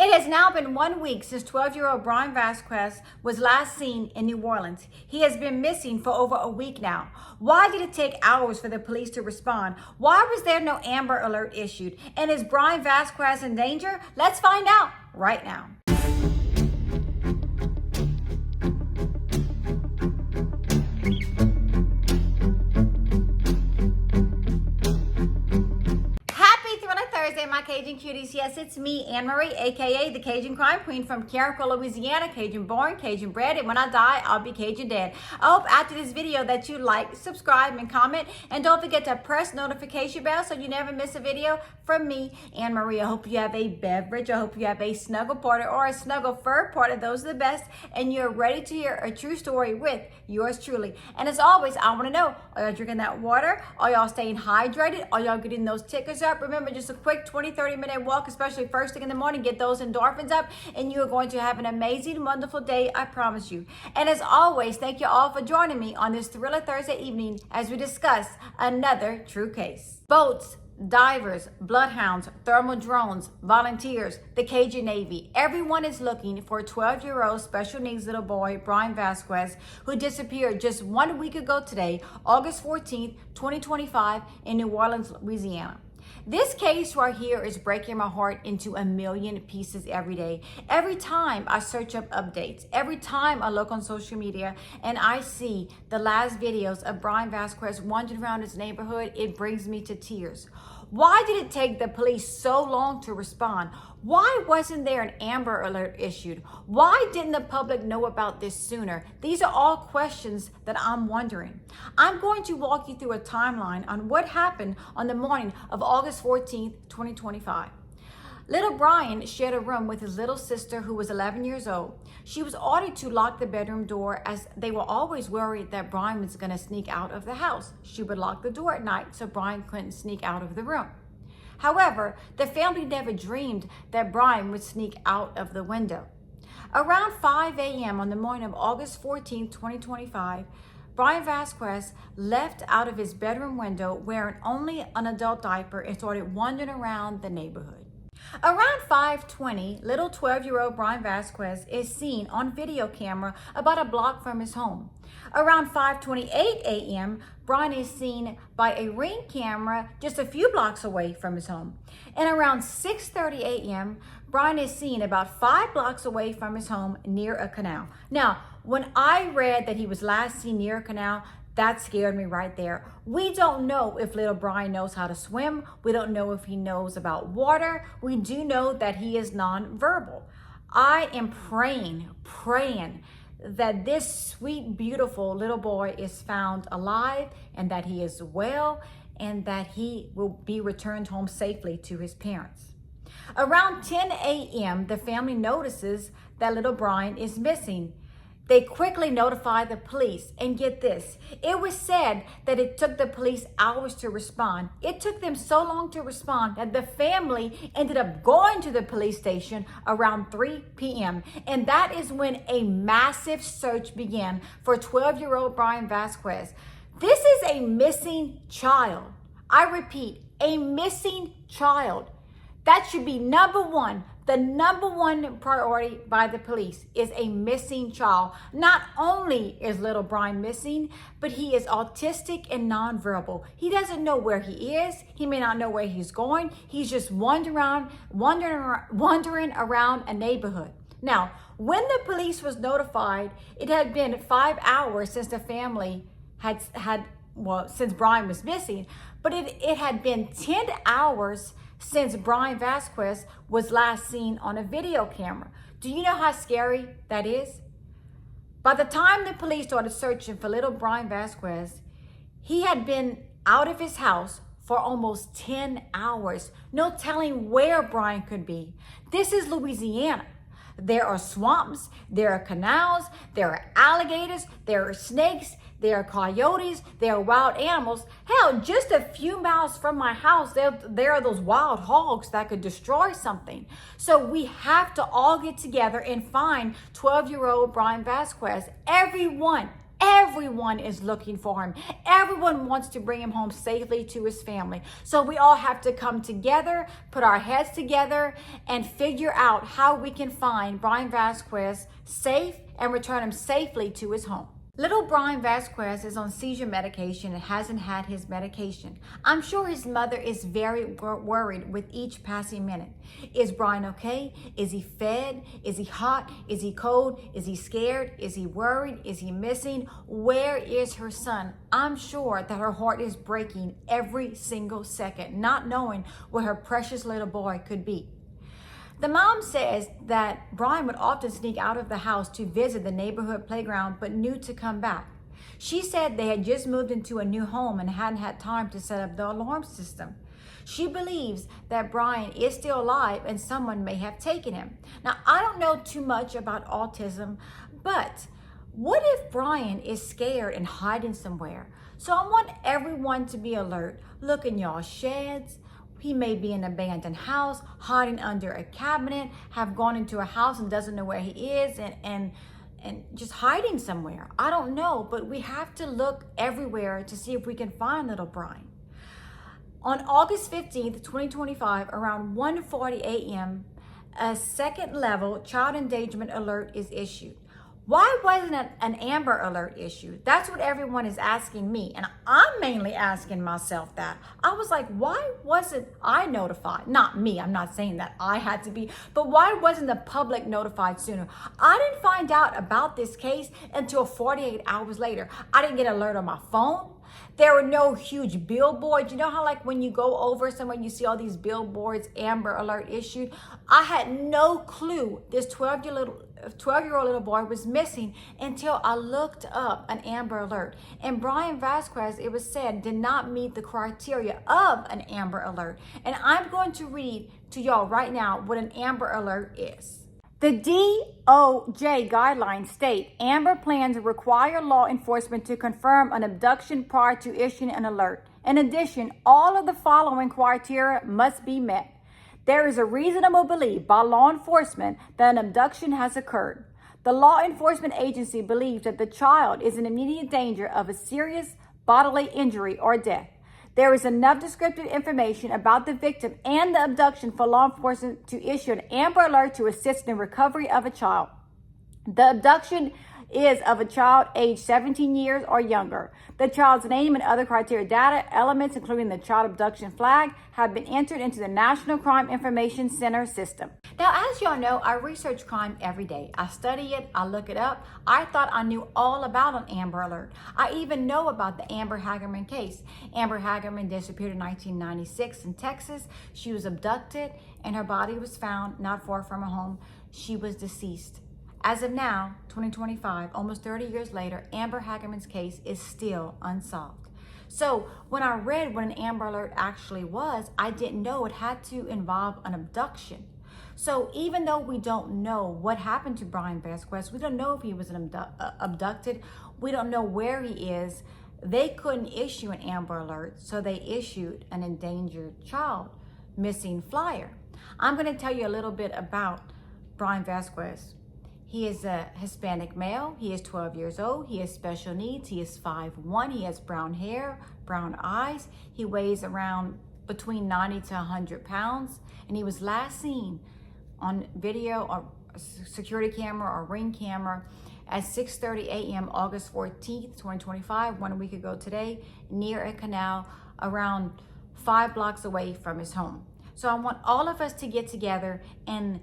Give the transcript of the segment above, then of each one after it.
It has now been 1 week since 12-year-old Bryan Vasquez was last seen in New Orleans. He has been missing for over a week now. Why did it take hours for the police to respond? Why was there no Amber Alert issued? And is Bryan Vasquez in danger? Let's find out right now. Thursday, my Cajun cuties. Yes, it's me, Anne Marie, aka the Cajun Crime Queen from Carriacou, Louisiana. Cajun born, Cajun bred, and when I die, I'll be Cajun dead. I hope after this video that you like, subscribe, and comment, and don't forget to press notification bell so you never miss a video from me, Anne Marie. I hope you have a beverage. I hope you have a snuggle party or a snuggle fur party. Those are the best, and you're ready to hear a true story with yours truly. And as always, I want to know: are y'all drinking that water? Are y'all staying hydrated? Are y'all getting those tickers up? Remember, just a quick 20-30 minute walk, especially first thing in the morning, get those endorphins up, and you are going to have an amazing, wonderful day, I promise you. And as always, thank you all for joining me on this Thriller Thursday evening as we discuss another true case. Boats, divers, bloodhounds, thermal drones, volunteers, the Cajun Navy, everyone is looking for a 12-year-old special needs little boy, Bryan Vasquez, who disappeared just 1 week ago today, August 14th, 2025, in New Orleans, Louisiana. This case right here is breaking my heart into a million pieces every day. Every time I search up updates, every time I look on social media and I see the last videos of Bryan Vasquez wandering around his neighborhood, it brings me to tears. Why did it take the police so long to respond? Why wasn't there an Amber Alert issued? Why didn't the public know about this sooner? These are all questions that I'm wondering. I'm going to walk you through a timeline on what happened on the morning of August 14th, 2025. Little Bryan shared a room with his little sister who was 11 years old. She was ordered to lock the bedroom door as they were always worried that Bryan was going to sneak out of the house. She would lock the door at night so Bryan couldn't sneak out of the room. However, the family never dreamed that Bryan would sneak out of the window. Around 5 a.m. on the morning of August 14, 2025, Bryan Vasquez left out of his bedroom window wearing only an adult diaper and started wandering around the neighborhood. Around 5:20, little 12-year-old Bryan Vasquez is seen on video camera about a block from his home. Around 5:28 a.m., Bryan is seen by a Ring camera just a few blocks away from his home. And around 6:30 a.m., Bryan is seen about 5 blocks away from his home near a canal. Now, when I read that he was last seen near a canal, that scared me right there. We don't know if little Bryan knows how to swim. We don't know if he knows about water. We do know that he is nonverbal. I am praying that this sweet, beautiful little boy is found alive and that he is well and that he will be returned home safely to his parents. Around 10 a.m., the family notices that little Bryan is missing. They quickly notify the police, and get this, it was said that it took the police hours to respond. It took them so long to respond that the family ended up going to the police station around 3 p.m. And that is when a massive search began for 12-year-old Bryan Vasquez. This is a missing child. I repeat, a missing child. That should be number one. The number one priority by the police is a missing child. Not only is little Bryan missing, but he is autistic and nonverbal. He doesn't know where he is. He may not know where he's going. He's just wandering around a neighborhood. Now, when the police was notified, it had been 5 hours since the family since Bryan was missing, but it had been 10 hours since Bryan Vasquez was last seen on a video camera. Do you know how scary that is? By the time the police started searching for little Bryan Vasquez, he had been out of his house for almost 10 hours. No telling where Bryan could be. This is Louisiana. There are swamps, there are canals, there are alligators, there are snakes, there are coyotes, there are wild animals. Hell, just a few miles from my house, there are those wild hogs that could destroy something. So we have to all get together and find 12-year-old Bryan Vasquez. Everyone Everyone is looking for him. Everyone wants to bring him home safely to his family. So we all have to come together, put our heads together, and figure out how we can find Bryan Vasquez safe and return him safely to his home. Little Bryan Vasquez is on seizure medication and hasn't had his medication. I'm sure his mother is very worried with each passing minute. Is Bryan okay? Is he fed? Is he hot? Is he cold? Is he scared? Is he worried? Is he missing? Where is her son? I'm sure that her heart is breaking every single second, not knowing where her precious little boy could be. The mom says that Bryan would often sneak out of the house to visit the neighborhood playground, but knew to come back. She said they had just moved into a new home and hadn't had time to set up the alarm system. She believes that Bryan is still alive and someone may have taken him. Now, I don't know too much about autism, but what if Bryan is scared and hiding somewhere? So I want everyone to be alert. Look in y'all sheds. He may be in an abandoned house, hiding under a cabinet, have gone into a house and doesn't know where he is, and just hiding somewhere. I don't know, but we have to look everywhere to see if we can find little Bryan. On August 15th, 2025, around 1:40 a.m., a second level child endangerment alert is issued. Why wasn't an Amber Alert issued? That's what everyone is asking me. And I'm mainly asking myself that. I was like, why wasn't I notified? Not me, I'm not saying that I had to be, but why wasn't the public notified sooner? I didn't find out about this case until 48 hours later. I didn't get an alert on my phone. There were no huge billboards. You know how like when you go over somewhere, you see all these billboards, Amber Alert issued? I had no clue this 12-year-old little boy was missing until I looked up an Amber Alert. And Bryan Vasquez, it was said, did not meet the criteria of an Amber Alert. And I'm going to read to y'all right now what an Amber Alert is. The DOJ guidelines state Amber plans require law enforcement to confirm an abduction prior to issuing an alert. In addition, all of the following criteria must be met. There is a reasonable belief by law enforcement that an abduction has occurred. The law enforcement agency believes that the child is in immediate danger of a serious bodily injury or death. There is enough descriptive information about the victim and the abduction for law enforcement to issue an Amber Alert to assist in the recovery of a child. The abduction is of a child aged 17 years or younger. The child's name and other criteria data elements, including the child abduction flag, have been entered into the National Crime Information Center system. Now, as y'all know, I research crime every day. I study it, I look it up. I thought I knew all about an Amber Alert. I even know about the Amber Hagerman case. Amber Hagerman disappeared in 1996 in Texas. She was abducted and her body was found not far from her home. She was deceased. As of now, 2025, almost 30 years later, Amber Hagerman's case is still unsolved. So when I read what an Amber Alert actually was, I didn't know it had to involve an abduction. So even though we don't know what happened to Bryan Vasquez, we don't know if he was abducted, we don't know where he is, they couldn't issue an Amber Alert, so they issued an endangered child missing flyer. I'm going to tell you a little bit about Bryan Vasquez. He is a Hispanic male. He is 12 years old. He has special needs. He is 5'1". He has brown hair, brown eyes. He weighs around between 90 to 100 pounds. And he was last seen on video or security camera or ring camera at 6:30 a.m. August 14th, 2025, 1 week ago today, near a canal around 5 blocks away from his home. So I want all of us to get together and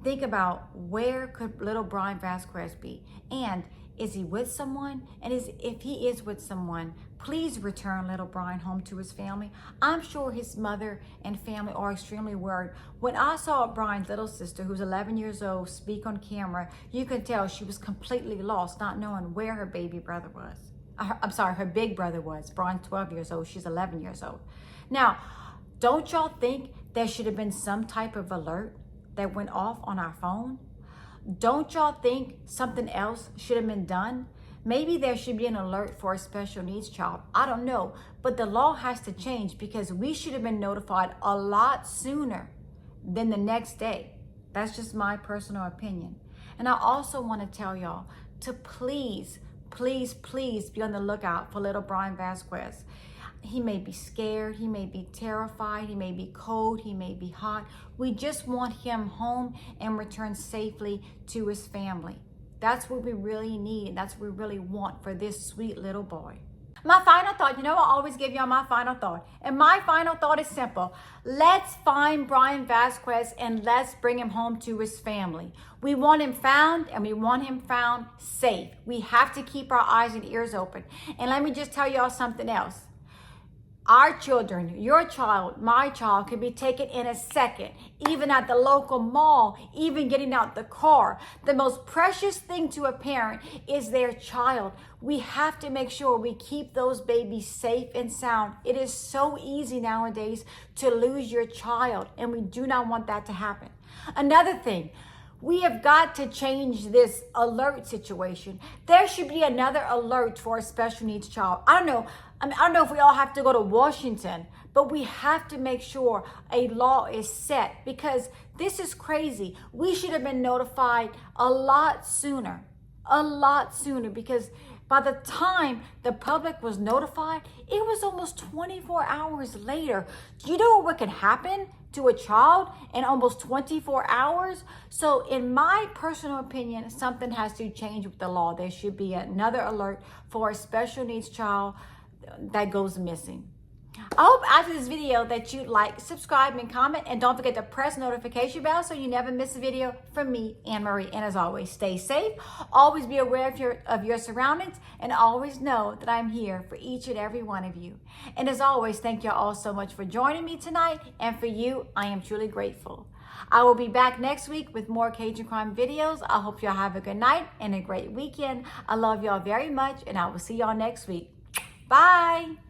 think about where could little Bryan Vasquez be, and is he with someone? And if he is with someone, please return little Bryan home to his family. I'm sure his mother and family are extremely worried. When I saw Bryan's little sister, who's 11 years old, speak on camera, you could tell she was completely lost, not knowing where her baby brother was. Her big brother was. Bryan's 12 years old, she's 11 years old. Now, don't y'all think there should have been some type of alert that went off on our phone? Don't y'all think something else should have been done? Maybe there should be an alert for a special needs child. I don't know, but the law has to change because we should have been notified a lot sooner than the next day. That's just my personal opinion. And I also want to tell y'all to please please, please be on the lookout for little Bryan Vasquez. He may be scared, he may be terrified, he may be cold, he may be hot. We just want him home and returned safely to his family. That's what we really need, and that's what we really want for this sweet little boy. My final thought, I always give y'all my final thought. And my final thought is simple. Let's find Bryan Vasquez and let's bring him home to his family. We want him found, and we want him found safe. We have to keep our eyes and ears open. And let me just tell y'all something else. Our children, your child, my child, can be taken in a second, even at the local mall, even getting out the car. The most precious thing to a parent is their child. We have to make sure we keep those babies safe and sound. It is so easy nowadays to lose your child, and we do not want that to happen. Another thing, we have got to change this alert situation. There should be another alert for a special needs child. I don't know if we all have to go to Washington, but we have to make sure a law is set, because this is crazy. We should have been notified a lot sooner, because by the time the public was notified, it was almost 24 hours later. Do you know what can happen to a child in almost 24 hours? So in my personal opinion, something has to change with the law. There should be another alert for a special needs child that goes missing. I hope after this video that you like, subscribe, and comment, and don't forget to press the notification bell so you never miss a video from me, Anne Marie. And as always, stay safe, always be aware of your surroundings, and always know that I'm here for each and every one of you. And as always, thank you all so much for joining me tonight, and for you, I am truly grateful. I will be back next week with more Cajun Crime videos. I hope y'all have a good night and a great weekend. I love y'all very much, and I will see y'all next week. Bye.